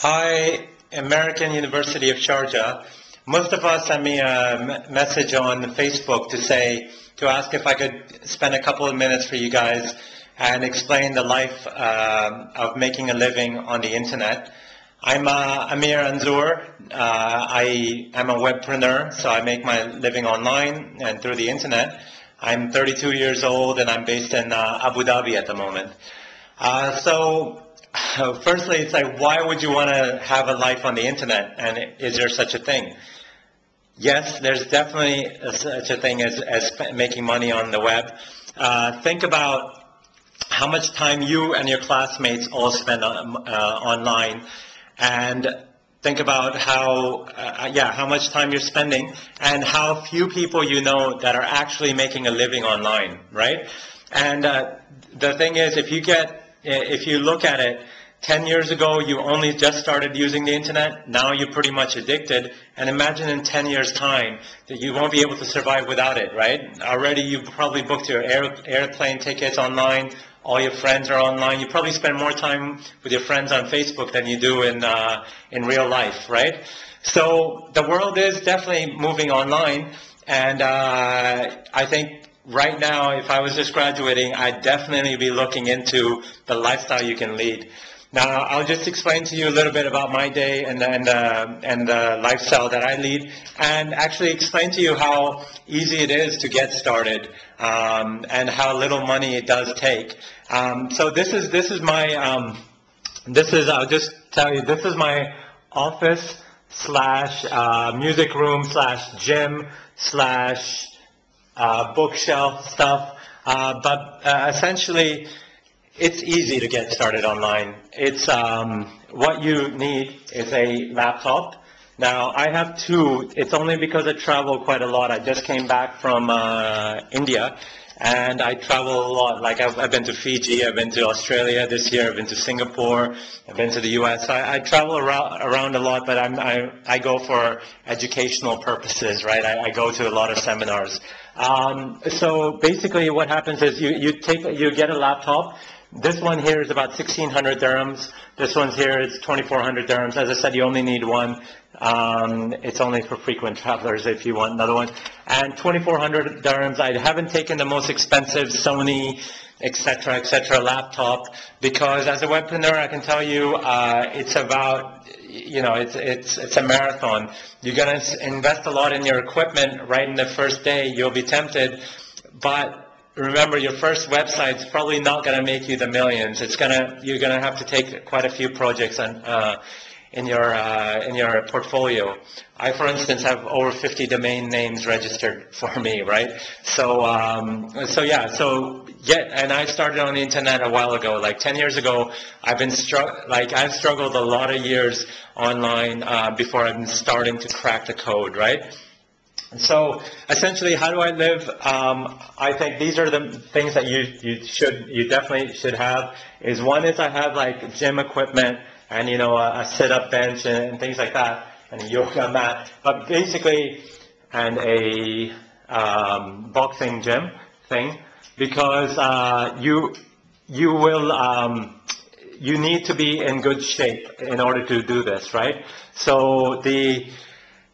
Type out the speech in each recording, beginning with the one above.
Hi, American University of Sharjah. Most of us sent me a message on Facebook to ask if I could spend a couple of minutes for you guys and explain the life of making a living on the internet. I'm Amir Anzur. I am a webpreneur, so I make my living online and through the internet. I'm 32 years old and I'm based in Abu Dhabi at the moment. Firstly, it's like, why would you want to have a life on the internet, and is there such a thing? Yes, there's definitely such a thing as making money on the web. Think about how much time you and your classmates all spend online, and think about how much time you're spending and how few people you know that are actually making a living online, right? And the thing is, if you look at it, 10 years ago, you only just started using the internet. Now you're pretty much addicted. And imagine in 10 years' time that you won't be able to survive without it, right? Already you've probably booked your airplane tickets online. All your friends are online. You probably spend more time with your friends on Facebook than you do in real life, right? So the world is definitely moving online. And I think right now, if I was just graduating, I'd definitely be looking into the lifestyle you can lead. Now, I'll just explain to you a little bit about my day and the lifestyle that I lead, and actually explain to you how easy it is to get started, and how little money it does take. So I'll just tell you, this is my office / music / gym / bookshelf stuff, but essentially it's easy to get started online. It's what you need is a laptop. Now I have two. It's only because I travel quite a lot. I just came back from India, and I travel a lot. Like I've been to Fiji, I've been to Australia this year, I've been to Singapore, I've been to the US. I travel around a lot, but I go for educational purposes, right? I go to a lot of seminars. So basically what happens is you get a laptop. This one here is about 1,600 dirhams. This one here is 2,400 dirhams. As I said, you only need one. It's only for frequent travelers if you want another one. And 2,400 dirhams. I haven't taken the most expensive Sony, etc. laptop, because as a webpreneur, I can tell you, it's about, it's a marathon. You're going to invest a lot in your equipment right in the first day. You'll be tempted, but remember, your first website's probably not going to make you the millions. You're going to have to take quite a few projects in your portfolio. I, for instance, have over 50 domain names registered for me, right? And I started on the internet a while ago, like 10 years ago. I've struggled a lot of years online before I'm starting to crack the code, right? So essentially, how do I live? I think these are the things that you definitely should have. One is I have like gym equipment and a sit-up bench and things like that, and a yoga mat. But basically, and a boxing gym thing, because you need to be in good shape in order to do this, right? So the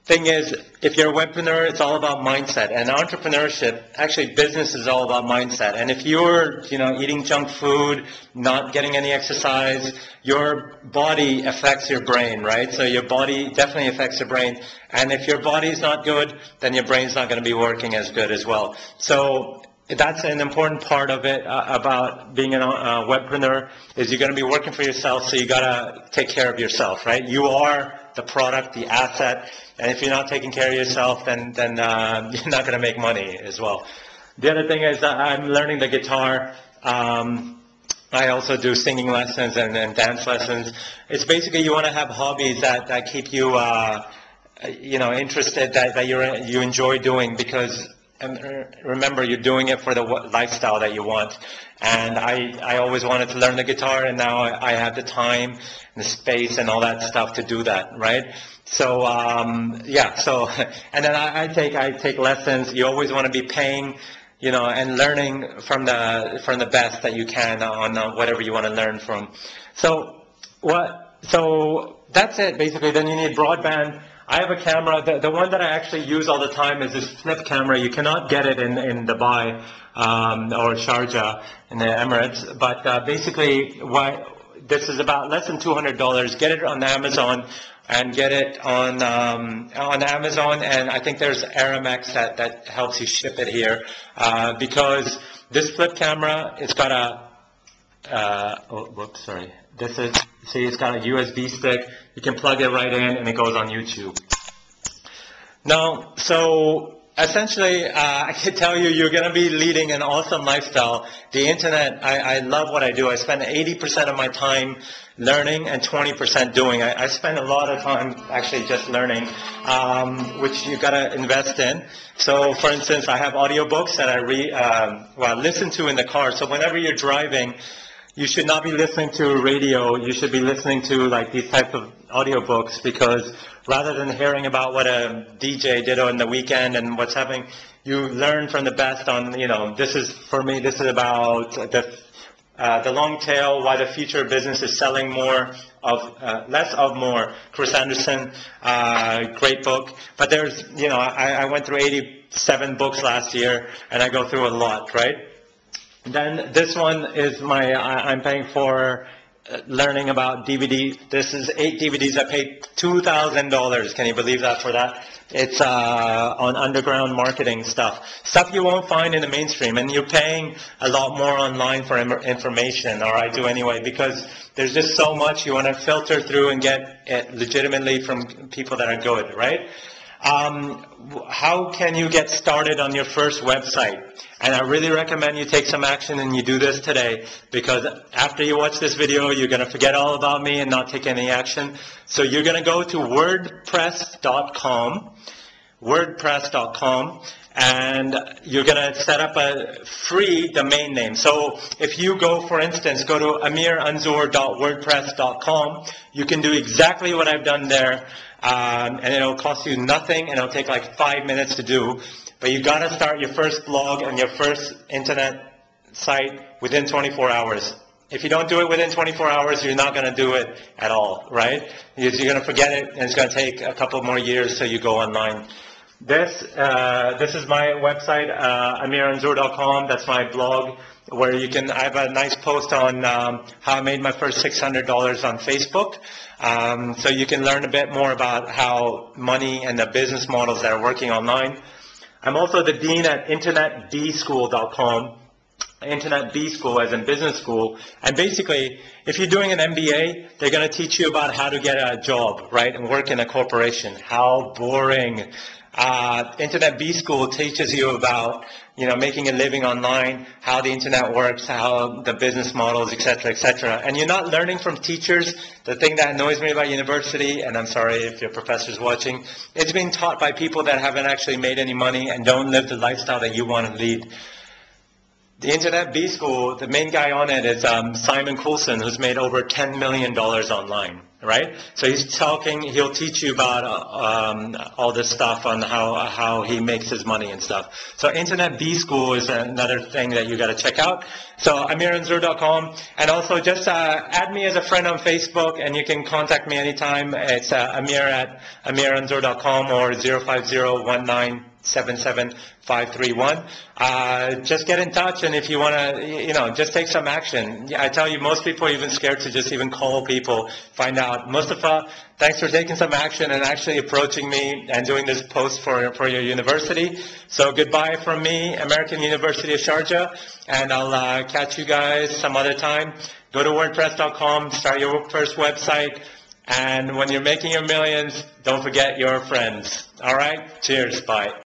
thing is, if you're a webpreneur, it's all about mindset. And entrepreneurship, actually business is all about mindset. And if you're, eating junk food, not getting any exercise, your body affects your brain, right? So your body definitely affects your brain. And if your body's not good, then your brain's not going to be working as good as well. So that's an important part of it about being a webpreneur, is you're going to be working for yourself, so you got to take care of yourself, right? You are the product, the asset, and if you're not taking care of yourself, then you're not going to make money as well. The other thing is I'm learning the guitar. I also do singing lessons and dance lessons. It's basically you want to have hobbies that keep you interested, that you enjoy doing, because remember, you're doing it for the lifestyle that you want. And I always wanted to learn the guitar, and now I have the time and the space and all that stuff to do that, right? So and then I take lessons. You always want to be paying, and learning from the best that you can on whatever you want to learn from. So what So that's it, basically. Then you need broadband. I have a camera. The one that I actually use all the time is this flip camera. You cannot get it in Dubai or Sharjah in the Emirates. But basically, this is about less than $200. Get it on Amazon and get it on Amazon. And I think there's Aramex that helps you ship it here because this flip camera, it's got a sorry. This is, see, it's got a USB stick. You can plug it right in and it goes on YouTube. Now, so essentially, I can tell you, you're going to be leading an awesome lifestyle. The internet, I love what I do. I spend 80% of my time learning and 20% doing. I spend a lot of time actually just learning, which you got to invest in. So, for instance, I have audiobooks that I listen to in the car. So whenever you're driving, you should not be listening to radio. You should be listening to like these types of audiobooks, because rather than hearing about what a DJ did on the weekend and what's happening, you learn from the best on, you know, this is, for me, this is about the long tail, why the future of business is selling more of, less of more. Chris Anderson, great book. But there's, you know, I went through 87 books last year, and I go through a lot, right? Then this one is I'm paying for learning about DVD. This is 8 DVDs. I paid $2,000. Can you believe that for that? It's on underground marketing stuff you won't find in the mainstream, and you're paying a lot more online for information, or I do anyway, because there's just so much you want to filter through and get it legitimately from people that are good, right? How can you get started on your first website? And I really recommend you take some action and you do this today, because after you watch this video, you're going to forget all about me and not take any action. So you're going to go to WordPress.com, and you're going to set up a free domain name. So if you go, for instance, go to amiranzur.wordpress.com, you can do exactly what I've done there, and it'll cost you nothing, and it'll take like 5 minutes to do. But you've got to start your first blog and your first internet site within 24 hours. If you don't do it within 24 hours, you're not going to do it at all, right? You're going to forget it, and it's going to take a couple more years till you go online. This is my website, amiranzur.com. That's my blog, where you can, I have a nice post on how I made my first $600 on Facebook. So you can learn a bit more about how money and the business models that are working online. I'm also the dean at internetbschool.com, Internet B School as in business school. And basically, if you're doing an MBA, they're going to teach you about how to get a job, right, and work in a corporation. How boring. Internet B School teaches you about, you know, making a living online, how the internet works, how the business models, etc., etc. And you're not learning from teachers. The thing that annoys me about university, and I'm sorry if your professor's watching, it's being taught by people that haven't actually made any money and don't live the lifestyle that you want to lead. The Internet B School, the main guy on it is Simon Coulson, who's made over $10 million online, right? So he'll teach you about all this stuff on how he makes his money and stuff. So Internet B School is another thing that you got to check out. So amiranzur.com, and also just add me as a friend on Facebook, and you can contact me anytime. It's Amir at amiranzur.com or 050-1977-531. Just get in touch, and if you want to, you know, just take some action. I tell you, most people are even scared to just even call people, find out. Mustafa, thanks for taking some action and actually approaching me and doing this post for your university. So goodbye from me, American University of Sharjah, and I'll catch you guys some other time. Go to WordPress.com, start your first website, and when you're making your millions, don't forget your friends. All right? Cheers. Bye.